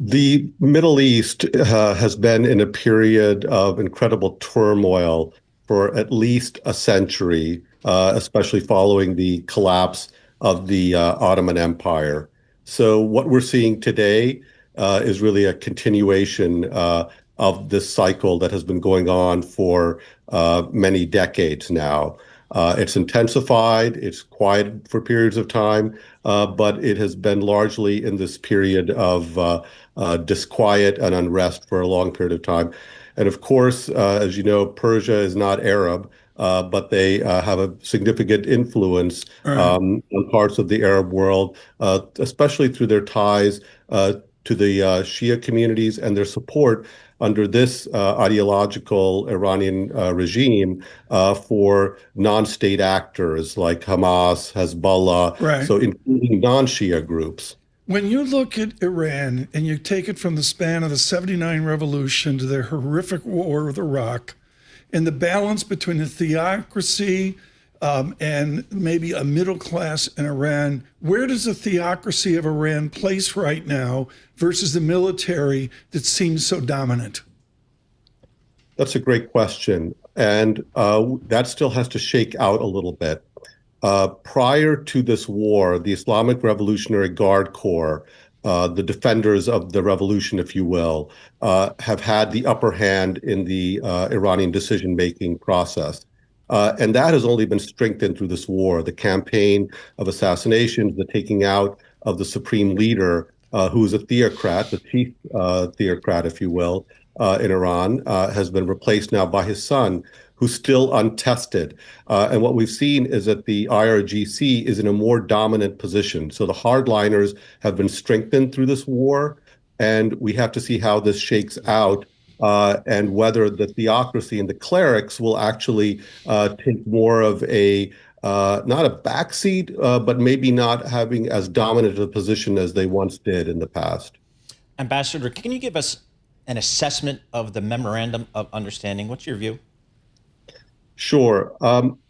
The Middle East has been in a period of incredible turmoil for at least a century, especially following the collapse of the Ottoman Empire. So, what we're seeing today is really a continuation of this cycle that has been going on for many decades now. It's intensified, it's quiet for periods of time, but it has been largely in this period of disquiet and unrest for a long period of time. And of course, as you know, Persia is not Arab, but they have a significant influence Right. on parts of the Arab world, especially through their ties to the Shia communities and their support under this ideological Iranian regime for non-state actors like Hamas, Hezbollah, Right. so including non-Shia groups. When you look at Iran and you take it from the span of the 79 revolution to their horrific war with Iraq and the balance between the theocracy and maybe a middle class in Iran, where does the theocracy of Iran place right now versus the military that seems so dominant? That's a great question. And that still has to shake out a little bit. Prior to this war, the Islamic Revolutionary Guard Corps, the defenders of the revolution, if you will, have had the upper hand in the Iranian decision-making process. And that has only been strengthened through this war, the campaign of assassinations, the taking out of the supreme leader, who is a theocrat, the chief theocrat, if you will, in Iran, has been replaced now by his son, who's still untested. And what we've seen is that the IRGC is in a more dominant position. So the hardliners have been strengthened through this war, and we have to see how this shakes out and whether the theocracy and the clerics will actually take more of a not a backseat, but maybe not having as dominant a position as they once did in the past. Ambassador, can you give us an assessment of the memorandum of understanding? What's your view? Sure.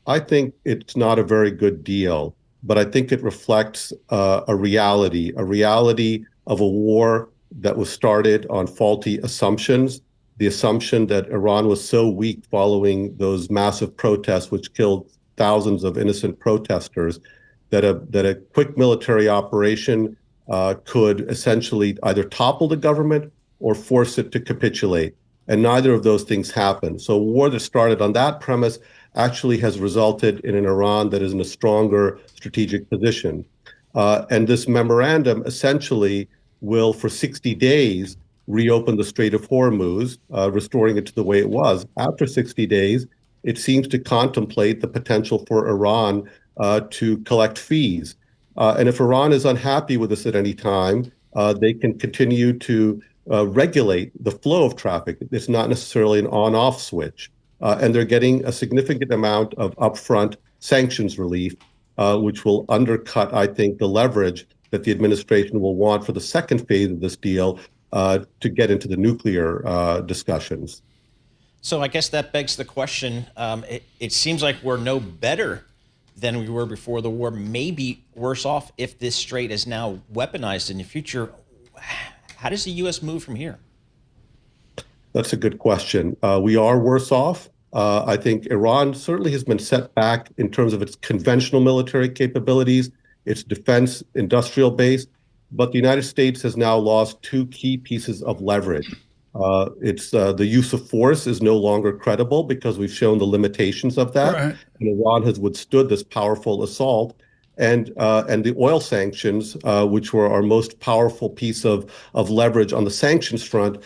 I think it's not a very good deal, but I think it reflects a reality of a war that was started on faulty assumptions. The assumption that Iran was so weak following those massive protests, which killed thousands of innocent protesters, that a quick military operation could essentially either topple the government or force it to capitulate. And neither of those things happened. So a war that started on that premise actually has resulted in an Iran that is in a stronger strategic position. And this memorandum essentially will, for 60 days, reopen the Strait of Hormuz, restoring it to the way it was. After 60 days, it seems to contemplate the potential for Iran to collect fees. And if Iran is unhappy with this at any time, they can continue to regulate the flow of traffic. It's not necessarily an on-off switch. And they're getting a significant amount of upfront sanctions relief, which will undercut, I think, the leverage that the administration will want for the second phase of this deal to get into the nuclear discussions. So I guess that begs the question. It seems like we're no better than we were before the war, maybe worse off if this strait is now weaponized in the future. How does the U.S. move from here? That's a good question. We are worse off. I think Iran certainly has been set back in terms of its conventional military capabilities, its defense industrial base, but the United States has now lost two key pieces of leverage. It's the use of force is no longer credible because we've shown the limitations of that, Right. and Iran has withstood this powerful assault. And the oil sanctions, which were our most powerful piece of leverage on the sanctions front,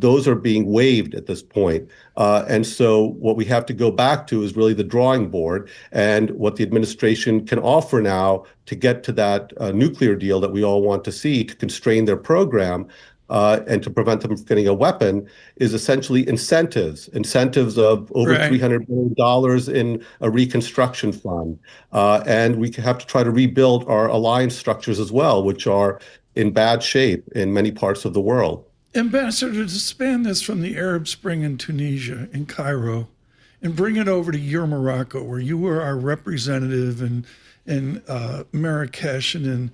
those are being waived at this point. And so what we have to go back to is really the drawing board and what the administration can offer now to get to that nuclear deal that we all want to see to constrain their program. And to prevent them from getting a weapon is essentially incentives of over Right. $300 billion in a reconstruction fund. And we have to try to rebuild our alliance structures as well, which are in bad shape in many parts of the world. Ambassador, to span this from the Arab Spring in Tunisia, in Cairo, and bring it over to your Morocco, where you were our representative in Marrakesh and in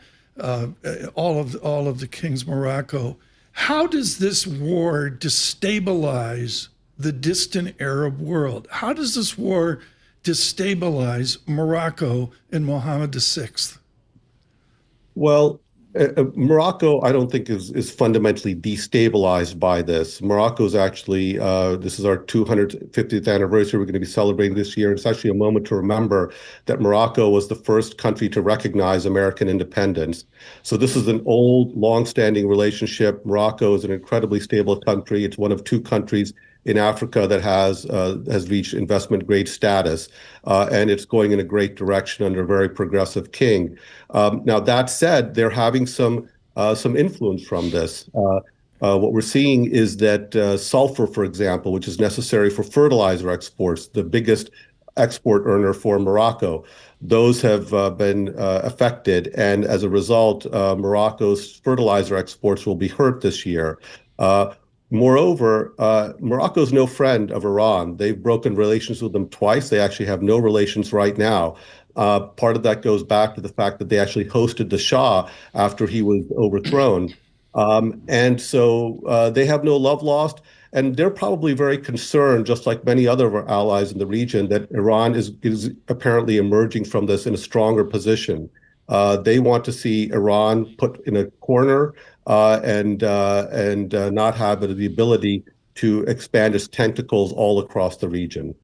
all of the King's Morocco. How does this war destabilize the distant Arab world? How does this war destabilize Morocco and Mohammed VI? Well, Morocco, I don't think is fundamentally destabilized by this. Morocco's actually, this is our 250th anniversary we're going to be celebrating this year. It's actually a moment to remember that Morocco was the first country to recognize American independence. So this is an old, long-standing relationship. Morocco is an incredibly stable country. It's one of two countries in Africa that has reached investment grade status, and it's going in a great direction under a very progressive king. Now that said, they're having some influence from this. What we're seeing is that sulfur, for example, which is necessary for fertilizer exports, the biggest export earner for Morocco, those have been affected, and as a result, Morocco's fertilizer exports will be hurt this year. Moreover, Morocco is no friend of Iran. They've broken relations with them twice. They actually have no relations right now. Part of that goes back to the fact that they actually hosted the Shah after he was overthrown. And so they have no love lost. And they're probably very concerned, just like many other of our allies in the region, that Iran is apparently emerging from this in a stronger position. They want to see Iran put in a corner and not have the ability to expand its tentacles all across the region.